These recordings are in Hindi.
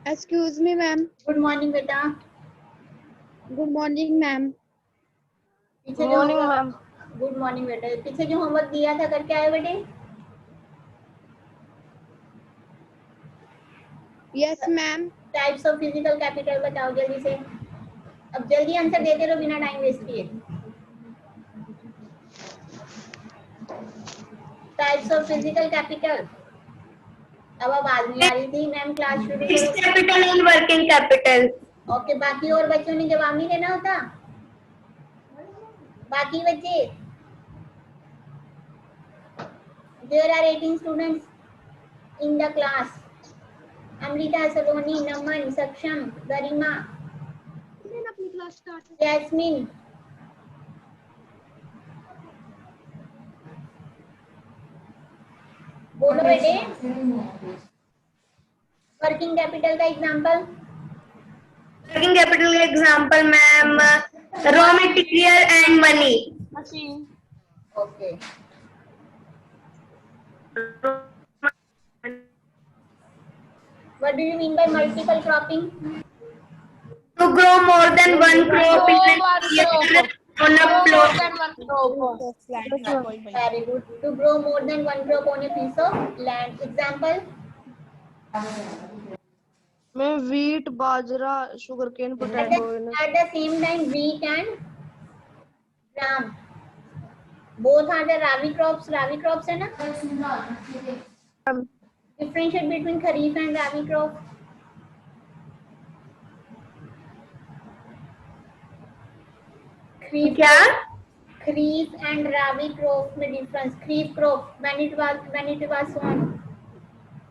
Excuse me, ma'am. Good morning बेटा। Good morning, ma'am. पीछे जो होमवर्क, गुड मॉर्निंग बेटा, पीछे जो होमवर्क दिया था करके आए बेटे? Yes, ma'am. Types of physical capital बताओ जल्दी से। अब जल्दी आंसर देते रहो बिना टाइम वेस्ट किए। Types of physical capital. अब आवाज नहीं आ रही थी मैम, क्लास शुरू करो। Capital and working capital. Okay, बाकी और बच्चों ने जवाब नहीं देना होता? बाकी बच्चे, there are 18 students in the class. Amrita, Saloni, Naman, Saksham, Garima, अपनी क्लास स्टार्ट। जैस्मिन, बोलो बेटे। वर्किंग कैपिटल का एग्जांपल। वर्किंग कैपिटल का example ma'am raw material and money. Okay, what do you mean by multiple cropping? To grow more than one crop in on a plot. Very good, to grow more than one crop on a piece of land. Example? मैं wheat, bajra, sugarcane, potato. At the same time, wheat and gram, both are the rabi crops. Rabi crops है ना? Differentiate between kharif and rabi crop. क्या? खरीफ एंड rabi crop में difference. Kharif crop when it was sown.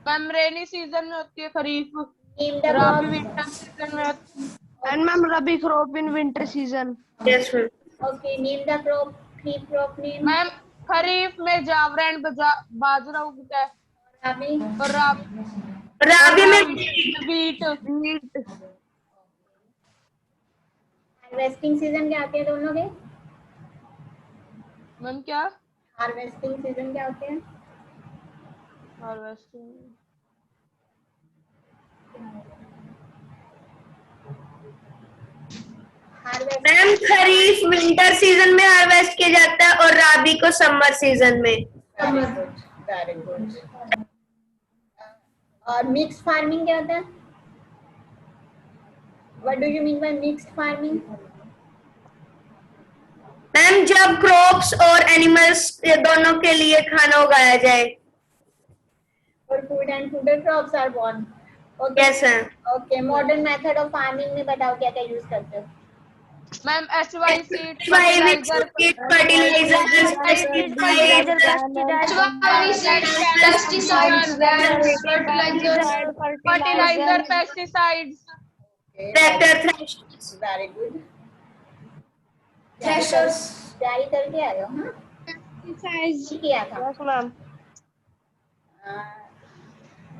Ma'am rainy season में होती है kharif, Name the rabi crops. Winter season में होती है, and ma'am rabi crop in winter season. Yes ma'am. Okay, name the crop. Kharif crop name. Ma'am kharif में जावरा एंड बाजरा उगता है, rabi और राबी में wheat। हार्वेस्टिंग सीजन क्या आते हैं दोनों के? मैम क्या? हार्वेस्टिंग सीजन क्या होते हैं? Harvesting ma'am kharif winter season में हार्वेस्ट किया जाता है और राबी को समर सीजन में। Very good. और मिक्स फार्मिंग क्या होता है? What do you mean by mixed farming? Ma'am जब क्रॉप्स और एनिमल्स दोनों के लिए खाना उगाया जाए। और food and food crops are born. Okay yes ma'am. Okay, modern method of farming में बताओ क्या क्या यूज करते हो? Ma'am HY seed, fertiliser, fertiliser, pesticides. Tractor, threshers. Very good. Threshers तैयारी करके आए हो? हाँ, किया था। Yes ma'am.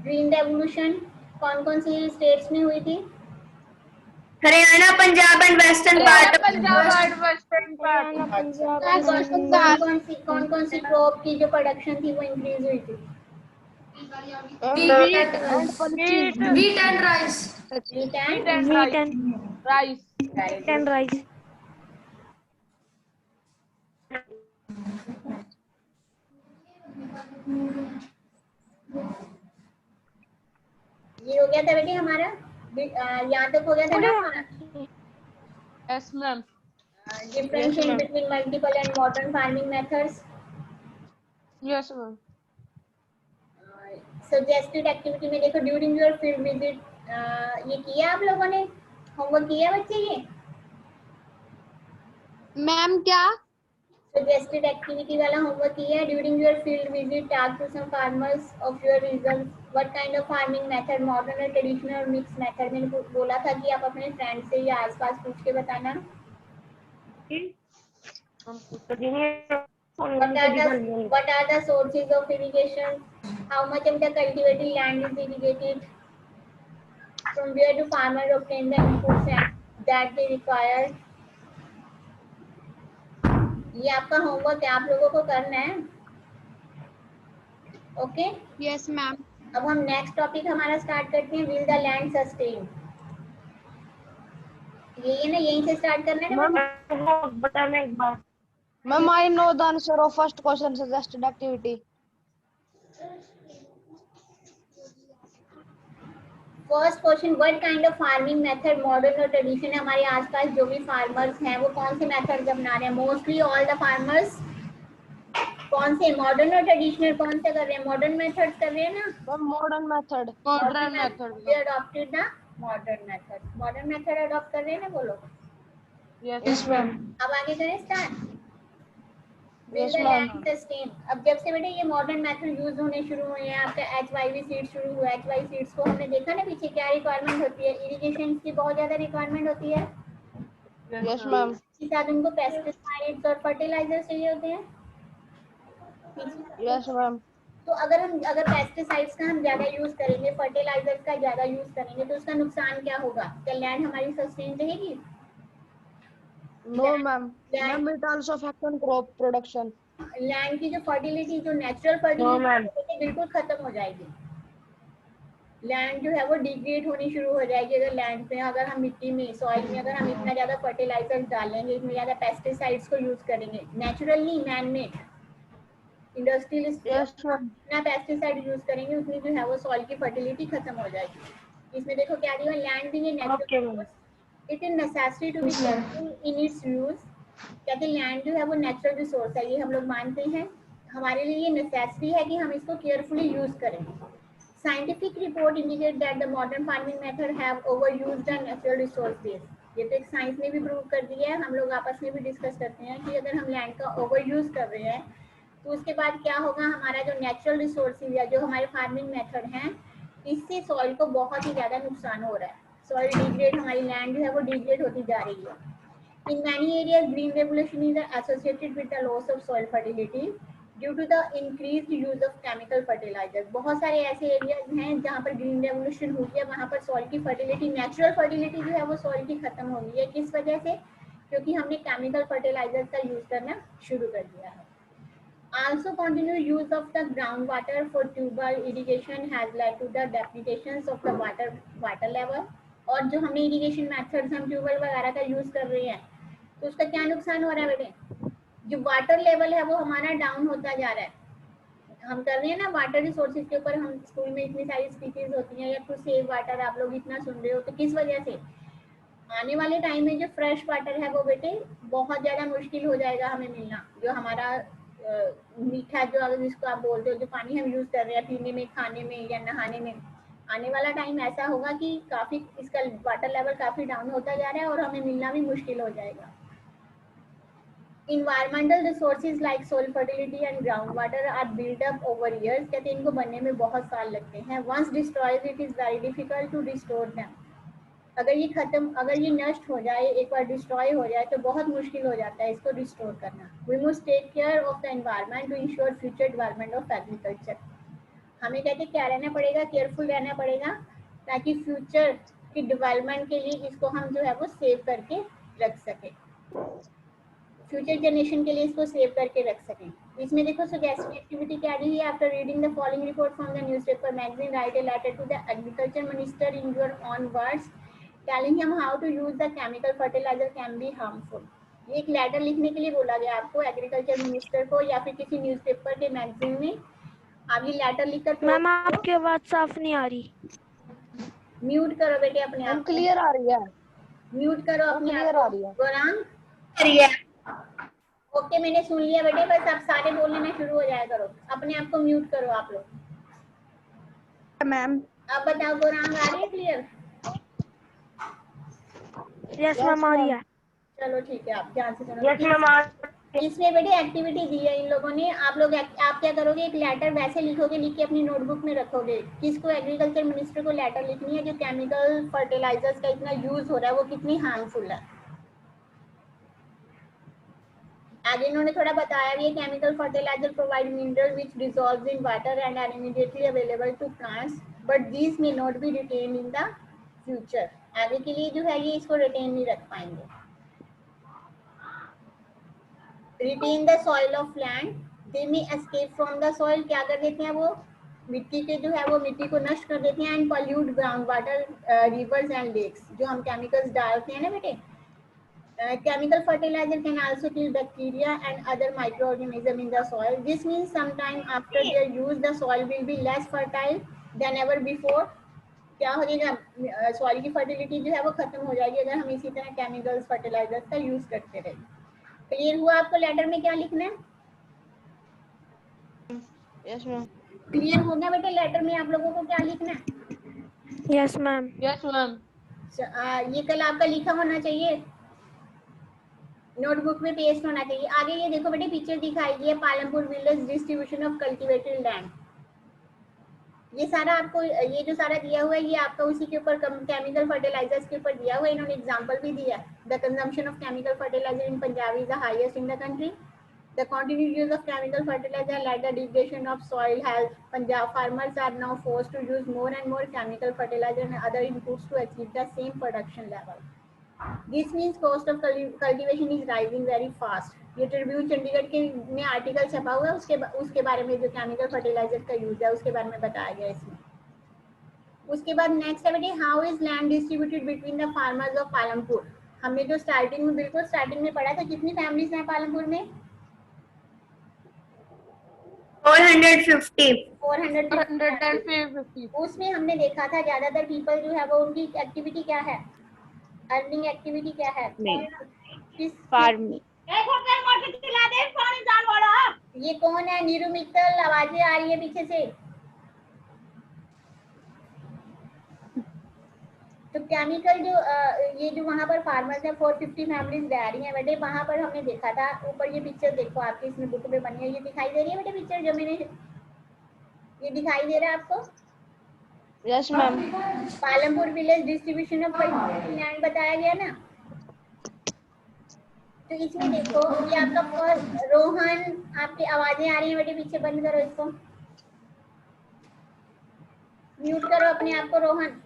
ग्रीन रेवोल्यूशन कौन कौन सी स्टेट्स में हुई थी? Haryana, Punjab and western part. Punjab and western part. कौन कौन सी क्रॉप की जो प्रोडक्शन थी वो इंक्रीज हुई थी? Wheat and rice। Wheat and Rice। ये हो गया था बेटी हमारा, यहाँ तक हो गया था ना हमारा? Yes ma'am. Differentiate between multiple and modern farming methods. Yes ma'am. Suggested activity में देखो, during your field visit, ये किया आप लोगों ने? होमवर्क किया बच्चे ये? मैम क्या? Suggested activity वाला होमवर्क किया? During your field visit, talk to some farmers of your region. What kind of farming method, modern or traditional or mixed method? मैंने बोला था कि आप अपने फ्रेंड से या आसपास पूछ के बताना। What are the sources of irrigation? How much of the cultivated land is irrigated? From where do farmers obtain the inputs that they require? ये आपका होमवर्क है, आप लोगों को करना है। ओके? Yes, ma'am. अब हम नेक्स्ट टॉपिक हमारा स्टार्ट करते हैं, विल द लैंड सस्टेन। यही है ना, यहीं से स्टार्ट करना है ना बेटा? बताना एक बार। Ma'am, I know the answer of first question suggested activity. First question, what kind of farming method modern और ट्रेडिशन है? हमारे आसपास जो भी फार्मर्स हैं वो कौन से मेथड अपना रहे हैं? मोस्टली ऑल द फार्मर्स कौन से, मॉडर्न और ट्रेडिशनल कौन से कर रहे हैं? मॉडर्न मेथड कर रहे हैं ना? Ma'am, modern method. They adopted the modern method. Modern method adopt कर रहे हैं ना वो लोग? Yes, ma'am. अब आगे करें स्टार्ट। Yes, ma'am. सस्टेन। अब जब से बेटे ये मॉडर्न मेथड यूज होने शुरू हुए हैं, आपका HYV सीड शुरू हुआ, HYV सीड्स को हमने देखा ना पीछे क्या रिक्वायरमेंट होती है? इरिगेशन की बहुत ज्यादा रिक्वायरमेंट होती है। Yes, ma'am. इसके साथ उनको पेस्टिसाइड्स और फर्टिलाइजर चाहिए होते हैं। Yes, ma'am. तो अगर पेस्टिसाइड्स का हम ज्यादा यूज करेंगे, फर्टिलाइजर्स का ज्यादा यूज करेंगे, तो उसका नुकसान क्या होगा? क्या लैंड हमारी सस्टेन रहेगी? No, ma'am. Ma'am, it also affects on crop production. Land की जो फर्टिलिटी, जो नेचुरल फर्टिलिटी बिल्कुल खत्म हो जाएगी। लैंड जो है वो डिग्रेड होनी शुरू हो जाएगी। अगर लैंड पे, अगर हम मिट्टी में, सॉइल में अगर हम इतना ज्यादा फर्टिलाइजर डालेंगे, इतने ज्यादा पेस्टिसाइड्स को यूज करेंगे, naturally man made industrialist Yes, ma'am. जितना पेस्टिसाइड यूज करेंगे उतनी जो है वो सॉइल की फर्टिलिटी खत्म हो जाएगी। इसमें देखो क्या दिया, लैंड भी natural, it is necessary to be careful in its use. कहते हैं लैंड जो है वो नेचुरल रिसोर्स है, ये हम लोग मानते हैं। हमारे लिए ये नेसेसरी है कि हम इसको केयरफुली यूज करें। Scientific report indicate that the modern farming method have overused the natural resource base. ये तो एक साइंस ने भी प्रूव कर दिया है, हम लोग आपस में भी डिस्कस करते हैं कि अगर हम लैंड का ओवर यूज कर रहे हैं तो उसके बाद क्या होगा? हमारा जो नेचुरल रिसोर्सेज या जो हमारे फार्मिंग मेथड हैं, इससे सॉइल को बहुत ही ज्यादा नुकसान हो रहा है। सॉइल डिग्रेड, हमारी लैंड जो है वो डिग्रेड होती जा रही है। In many areas, green revolution is associated with the loss of soil fertility due to the increased use of chemical fertilizers. बहुत सारे ऐसे एरियाज हैं जहाँ पर ग्रीन रेवोल्यूशन हुई है, वहाँ पर सॉइल की फर्टिलिटी, नेचुरल फर्टिलिटी जो है वो सॉइल की खत्म हो गई है। किस वजह से? क्योंकि हमने केमिकल फर्टिलाइजर का यूज करना शुरू कर दिया है। Also, continued use of the groundwater for tubal irrigation has led to the depletion of the water level. और जो हमने इरिगेशन मेथड्स हम ट्यूबवेल वगैरह का यूज कर रहे हैं, तो उसका क्या नुकसान हो रहा है बेटे? जो वाटर लेवल है वो हमारा डाउन होता जा रहा है। हम कर रहे हैं ना वाटर रिसोर्सेज के ऊपर, हम स्कूल में इतनी सारी स्पीचेस होती हैं, या टू सेव वाटर आप लोग इतना सुन रहे हो, तो किस वजह से? आने वाले टाइम में जो फ्रेश वाटर है वो बेटे बहुत ज्यादा मुश्किल हो जाएगा हमें मिलना। जो हमारा मीठा, जो अगर जिसको आप बोलते हो, जो पानी हम यूज कर रहे हैं पीने में, खाने में या नहाने में, आने वाला टाइम ऐसा होगा कि काफी इसका वाटर लेवल काफी डाउन होता जा रहा है और हमें मिलना भी मुश्किल हो जाएगा। Environmental resources like soil fertility and groundwater are built up over years. कहते हैं इनको बनने में बहुत साल लगते हैं। Once destroyed, it is very difficult to restore them. अगर ये खत्म, अगर ये नष्ट हो जाए, एक बार डिस्ट्रॉय हो जाए, तो बहुत मुश्किल हो जाता है इसको रिस्टोर करना। We must take care of the environment to ensure future development of agriculture. हमें कहते क्या रहना पड़ेगा? केयरफुल रहना पड़ेगा, ताकि फ्यूचर की डेवलपमेंट के लिए इसको हम जो है वो सेव करके रख सकें, फ्यूचर जनरेशन के लिए इसको सेव करके रख सकें। इसमें देखो सजेस्टेड एक्टिविटी क्या दी है? After reading the following report from the newspaper magazine, write a letter to the agriculture minister in your own words telling him how to use the chemical fertiliser can be harmful. ये एक लेटर लिखने के लिए बोला गया आपको एग्रीकल्चर मिनिस्टर को, या फिर किसी न्यूज़पेपर के मैगजीन में। आप ये लेटर लिखकर, मैम आपकी आवाज साफ नहीं आ रही। म्यूट करो बेटे अपने आप को, क्लियर आ रही है। म्यूट करो अपने आप क्लियर आ को। रही है। गौरांग करिए। ओके, मैंने सुन लिया बेटे, बस आप सारे बोलने में शुरू हो जाया करो। अपने आप को म्यूट करो आप लोग। मैम अब बताओ गौरांग, आ रही है क्लियर? यस मैम आ रही है। चलो ठीक है, आप ध्यान से सुनो। Yes ma'am. इसमें बेटे एक्टिविटी दी है इन लोगों ने। आप लोग आप क्या करोगे? एक लेटर वैसे लिखोगे, लिख के अपनी नोटबुक में रखोगे। किसको? एग्रीकल्चर मिनिस्टर को लेटर लिखनी है जो केमिकल फर्टिलाइजर्स का इतना यूज हो रहा है वो कितनी हार्मफुल है। आगे इन्होंने थोड़ा बताया भी है, chemical fertiliser provide mineral which dissolves in water and are immediately available to plants but these may not be retain in the future. आगे के लिए जो है ये इसको रिटेन नहीं रख पाएंगे। Retain the soil of land, they may escape from the soil. क्या कर देते हैं वो? मिट्टी के जो है वो मिट्टी को नष्ट कर देते हैं and pollute ground water, rivers and lakes. जो हम केमिकल्स डालते हैं ना बेटे, chemical fertilizer can also kill bacteria and other microorganisms in the soil. This means sometime after their use the soil will be less fertile than ever before. क्या हो जाएगा, सॉइल की फर्टिलिटी जो है वो खत्म हो जाएगी अगर हम इसी तरह केमिकल्स फर्टिलाइजर्स का यूज करते रहे। क्लियर हुआ आपको लेटर में क्या लिखना है? Yes, ma'am. क्लियर हो गया बेटे लेटर में आप लोगों को क्या लिखना है? Yes ma'am. Yes, ma'am. ये कल आपका लिखा होना चाहिए, नोटबुक में पेस्ट होना चाहिए। आगे ये देखो बेटे पिक्चर दिखाई गई है, Palampur village distribution of cultivated land. ये सारा आपको, ये जो सारा दिया हुआ है ये आपका उसी के ऊपर केमिकल फर्टिलाइजर्स के ऊपर दिया हुआ है। इन्होंने एग्जांपल भी दिया, the consumption of chemical fertiliser in Punjab is the highest in the country. The continued use of chemical fertiliser led the degradation of soil health. Punjab farmers are now forced to use more and more chemical fertiliser and other inputs to achieve the same production level. This means cost of cultivation is rising very fast. ये ट्रिब्यूट चंडीगढ़ के में आर्टिकल छपा हुआ है, उसके बारे में जो केमिकल फर्टिलाइजर का यूज है उसके बारे में बताया गया इसमें। उसके बाद नेक्स्ट है बेटे, how is land distributed between the farmers of Palampur. हमने जो स्टार्टिंग में, बिल्कुल स्टार्टिंग में पढ़ा था, कितनी फैमिलीज हैं पालमपुर में? 450। 450। उसमें हमने देखा था ज्यादातर पीपल जो है वो उनकी एक्टिविटी क्या है, अर्निंग एक्टिविटी क्या है? किस Farming. ये कौन है? नीरू मित्तल, आवाजें आ रही है पीछे से। तो केमिकल जो ये जो वहाँ पर फार्मर्स है 450 फैमिलीज रह रही हैं बेटे, वहाँ पर हमने देखा था। ऊपर ये पिक्चर देखो आपकी इसमें बुक में बनी है, ये दिखाई दे रही है बेटे पिक्चर जो मैंने, ये दिखाई दे रहा है आपको? Yes, ma'am. Palampur village distribution of land बताया गया ना। तो इसमें देखो ये आपका फर्स्ट, रोहन आपकी आवाजें आ रही हैं बेटे पीछे, बंद करो इसको, म्यूट करो अपने आप को रोहन।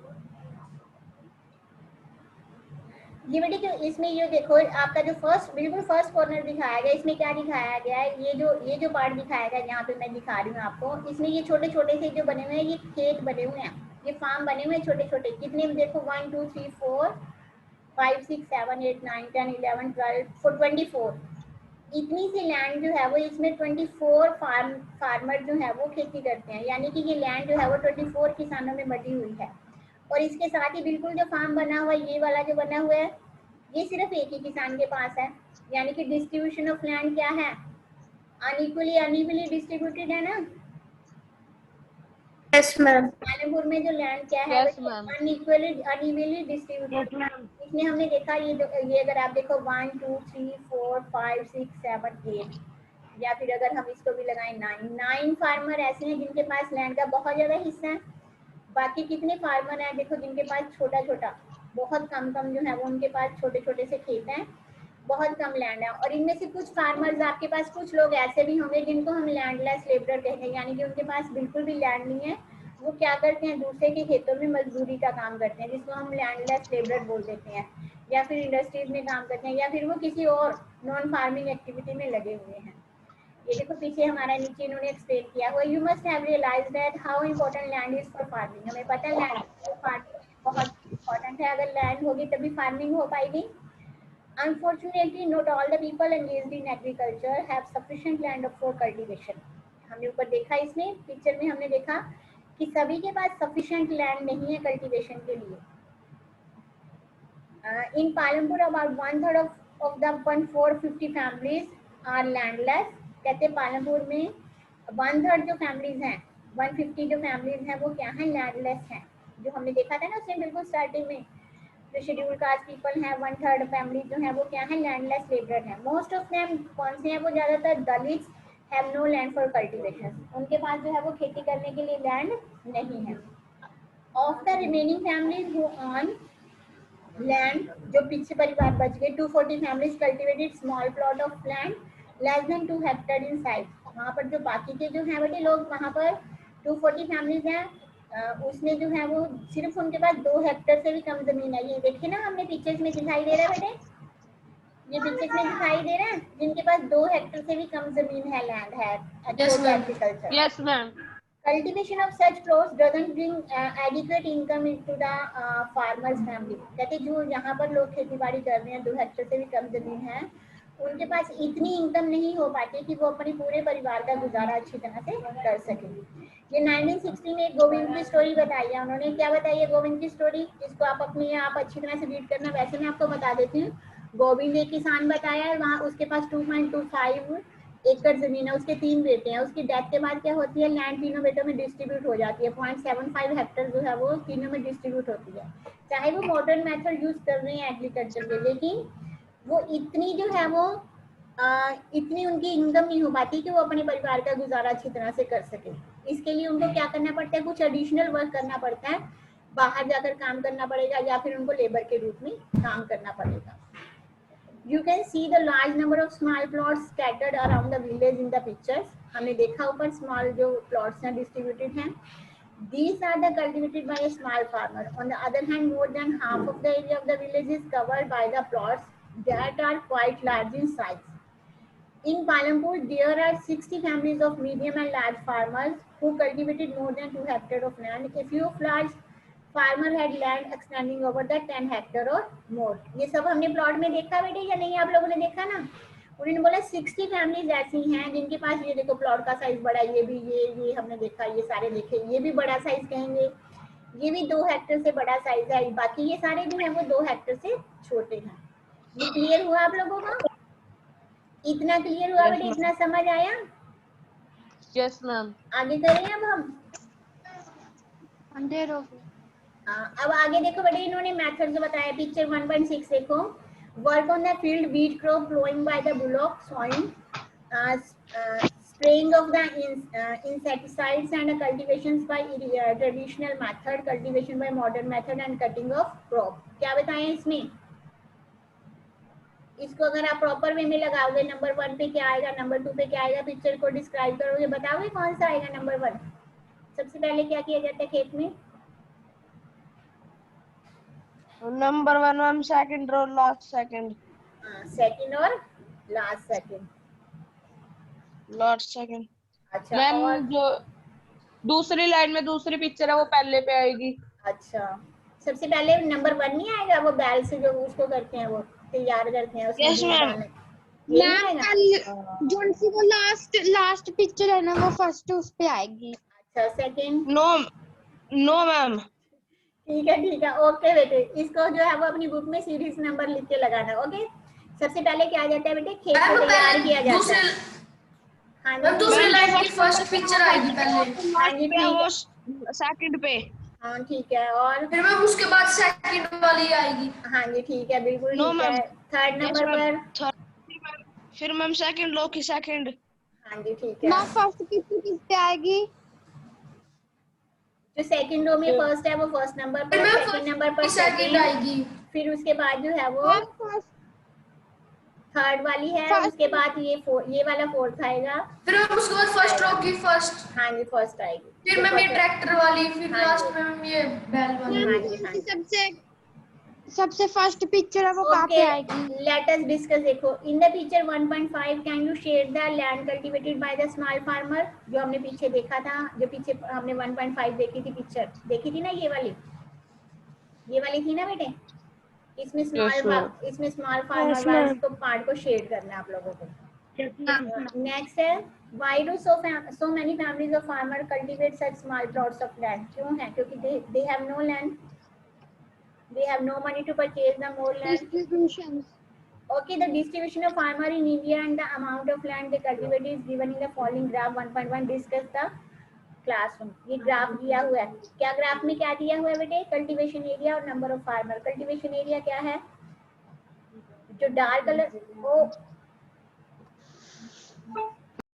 ये बेटे जो इसमें ये देखो आपका जो फर्स्ट, बिल्कुल फर्स्ट कॉर्नर दिखाया गया, इसमें क्या दिखाया गया है, ये जो पार्ट दिखाया गया यहाँ पे मैं दिखा रही हूँ आपको। इसमें ये छोटे छोटे से जो बने हुए हैं, ये खेत बने हुए हैं, ये फार्म बने हुए हैं छोटे छोटे। कितने देखो 1 2 3 4 5 6 7 8 9 10 11 12 24 इतनी सी लैंड जो है वो, इसमें 24 फार्मर जो है वो खेती करते हैं। यानी कि ये लैंड जो है वो 24 किसानों में बटी हुई है। और इसके साथ ही बिल्कुल जो फार्म बना हुआ है, ये वाला जो बना हुआ है, ये सिर्फ एक ही किसान के पास है। यानी कि डिस्ट्रीब्यूशन ऑफ लैंड क्या है, अनइक्वली डिस्ट्रीब्यूटेड है ना। Yes ma'am. पालमपुर में जो लैंड क्या है, अनइक्वली डिस्ट्रीब्यूटेड। इसमें हमने देखा ये अगर आप देखो 1 2 3 4 5 6 7 8, या फिर अगर हम इसको भी लगाएं 9 फार्मर ऐसे हैं जिनके पास लैंड का बहुत ज्यादा हिस्सा है। बाकी कितने फार्मर हैं देखो जिनके पास छोटा छोटा, बहुत कम जो है वो उनके पास छोटे छोटे से खेत हैं, बहुत कम लैंड है। और इनमें से कुछ फार्मर्स आपके पास, कुछ लोग ऐसे भी होंगे जिनको हम लैंडलेस लेबरर कहते हैं, यानी कि उनके पास बिल्कुल भी लैंड नहीं है। वो क्या करते हैं, दूसरे के खेतों में मजदूरी का काम करते हैं, जिसको हम लैंडलेस लेबरर बोल देते हैं, या फिर इंडस्ट्रीज में काम करते हैं, या फिर वो किसी और नॉन फार्मिंग एक्टिविटी में लगे हुए हैं। ये देखो पीछे हमारा नीचे इन्होंने एक्सप्लेन किया हुआ, you must have realised that how important land is for farming. हमें पता है लैंड बहुत इम्पोर्टेंट है, अगर लैंड होगी तभी फार्मिंग हो पाएगी। Unfortunately, not all the people engaged in agriculture have sufficient land for cultivation. हमने ऊपर देखा, इसमें पिक्चर में हमने देखा कि सभी के पास sufficient land नहीं है कल्टीवेशन के लिए। In Palampur, about 1/3 of the 450 families are landless. कहते हैं पालमपुर में 1/3 जो फैमिलीज हैं, 150 जो फैमिलीज हैं वो क्या है, लैंडलेस हैं। जो हमने देखा था ना उसमें बिल्कुल स्टार्टिंग में, जो शेड्यूल कास्ट पीपल हैं 1/3 फैमिली जो है वो क्या है, लैंडलेस लेबरर हैं। मोस्ट ऑफ देम कौन से हैं, वो ज्यादातर Dalits have no land for cultivation, उनके पास जो है वो खेती करने के लिए लैंड नहीं है। Of the remaining families who on land, जो पीछे परिवार बच गए, 240 families cultivated small plot of land less than 2 hectare in size. वहाँ पर जो बाकी के जो हैं बेटे लोग, वहाँ पर 240 फैमिलीज हैं, उसमें जो है वो सिर्फ उनके पास 2 हेक्टेयर से भी कम जमीन है। ये देखिए ना, हमने पिक्चर्स में दिखाई दे रहा है बेटे, ये पिक्चर्स में दिखाई दे रहा है जिनके पास 2 हेक्टेयर से भी कम जमीन है, लैंड है agriculture. Yes, ma'am. Cultivation of such plots doesn't bring adequate income into the farmer's family. कहते जो यहाँ पर लोग खेती बाड़ी कर रहे हैं 2 हेक्टेयर से भी कम जमीन है, उनके पास इतनी इनकम नहीं हो पाती कि वो अपने पूरे परिवार का गुजारा अच्छी तरह से कर सके। ये 1960 में एक गोविंद की स्टोरी बताई है उन्होंने। क्या बताई है गोविंद की स्टोरी, जिसको आप अपने आप अच्छी तरह से रीड करना। वैसे मैं आपको बता देती हूँ, गोविंद एक किसान बताया है, वहाँ उसके पास 2.25 एकड़ जमीन है, उसके 3 बेटे हैं। उसकी डेथ के बाद क्या होती है, लैंड तीनों बेटों में डिस्ट्रीब्यूट हो जाती है। 0.75 हेक्टर जो है वो तीनों में डिस्ट्रीब्यूट होती है। चाहे वो मॉडर्न मेथड यूज कर रहे हैं एग्रीकल्चर के, लेकिन वो इतनी जो है वो इतनी उनकी इनकम नहीं हो पाती कि वो अपने परिवार का गुजारा अच्छी तरह से कर सके। इसके लिए उनको क्या करना पड़ता है, कुछ एडिशनल वर्क करना पड़ता है, बाहर जाकर काम करना पड़ेगा या फिर उनको लेबर के रूप में काम करना पड़ेगा। You can see the large number of small plots scattered around the village in the pictures. हमने देखा ऊपर small जो plots हैं distributed हैं. These are the cultivated by a small farmer. On the other hand, more than half of the area of the village is covered by the plots that are quite large in size. In Palampur, there are 60 families of medium and large farmers who cultivated more than 2 hectares of land. A few of large farmer had land extending over the 10 hectare or more. ये सब हमने प्लॉट में देखा बेटे या नहीं, आप लोगों ने देखा ना। उन्होंने बोला 60 फैमिलीज ऐसी हैं जिनके पास ये देखो प्लॉट का साइज बड़ा, ये भी ये हमने देखा, ये सारे देखे, ये भी बड़ा साइज कहेंगे, ये भी 2 हेक्टेयर से बड़ा साइज है, बाकी ये सारे जो है वो 2 हेक्टेयर से छोटे हैं। ये क्लियर हुआ आप लोगों का? इतना क्लियर हुआ बेटे? इतना समझ आया? Yes ma'am. आगे करें अब हम? अंधेर हो। अब आगे देखो बेटे, इन्होंने मेथड जो बताया पिक्चर 1.6 देखो। Work on the field, beat crop growing by the bullock, sowing, spraying of the insecticides and cultivations by traditional method, cultivation by modern method and cutting of crop। क्या बताएं इसमें? इसको अगर आप प्रॉपर वे में लगाओगे, नंबर 1 पे क्या आएगा, नंबर 2 पे क्या आएगा, पिक्चर को डिस्क्राइब करोगे, बताओगे कौन सा आएगा नंबर 1? सबसे पहले क्या किया जाता है खेत में? Number 1 ma'am, second row last second. Second और लास्ट सेकंड। Last second. अच्छा, मैम और जो दूसरी लाइन में दूसरी पिक्चर है वो पहले पे आएगी। अच्छा, सबसे पहले नंबर 1 नहीं आएगा, वो बैल से जो उसको करते हैं, वो तैयार करते हैं, उसमें Yes, बीज ma'am. डालने, ये नहीं मैम आएगा? कल जोन सी वो लास्ट पिक्चर है ना, वो फर्स्ट उस पे आएगी। अच्छा, सेकंड। No ma'am. ठीक है, ओके बेटे। इसको जो है वो अपनी बुक में सीरीज नंबर लिख के लगाना, ओके। सबसे पहले क्या आ जाता है बेटे, खेत को तैयार किया जाता है। हाँ जी, दूसरी लाइन की फर्स्ट पिक्चर आएगी पहले। हाँ जी, ठीक है। सेकंड पे। हाँ ठीक है, और फिर मैम उसके बाद सेकंड वाली आएगी। हाँ जी ठीक है, बिल्कुल No, ठीक है। ma'am. Third Yes, number ma'am. पर। फिर मैम सेकंड लो की सेकंड। हाँ जी ठीक है। मैम फर्स्ट पिक्चर किस पे आएगी? जो सेकंड रो में फर्स्ट है वो फर्स्ट नंबर पर, सेकंड नंबर पर सेकंड आएगी। फिर उसके बाद जो है वो थर्ड वाली है, उसके बाद ये वाला फोर्थ आएगा। फिर मैम उसके बाद फर्स्ट रो की फर्स्ट। हाँ जी, फर्स्ट आएगी। फिर मैम ये ट्रैक्टर वाली, फिर हाँ लास्ट जी। में मैम ये बैल वाली। हाँ जी, हाँ जी। सबसे फर्स्ट पिक्चर है वो कहाँ पे आएगी? Let us discuss. देखो, in the picture 1.5 can you shade the land cultivated by the small farmer, जो हमने पीछे देखा था, जो पीछे हमने 1.5 देखी थी, पिक्चर देखी थी ना, ये वाली थी ना बेटे। इसमें स्मॉल फार्मर वाले को पार्ट को शेड करना है आप लोगों को। नेक्स्ट है, why do so many families of farmer cultivate such small plots of land? क्यों है? क्योंकि they have no land, they have no money to purchase the more land. Distributions. Okay, the distribution of farmer in India and the amount of land they cultivate is given in the following graph 1.1. Discuss the classroom. ये ग्राफ दिया हुआ है। क्या ग्राफ में क्या दिया हुआ है बेटे? कल्टीवेशन एरिया और number of farmer. Cultivation area क्या है? जो डार्क कलर, वो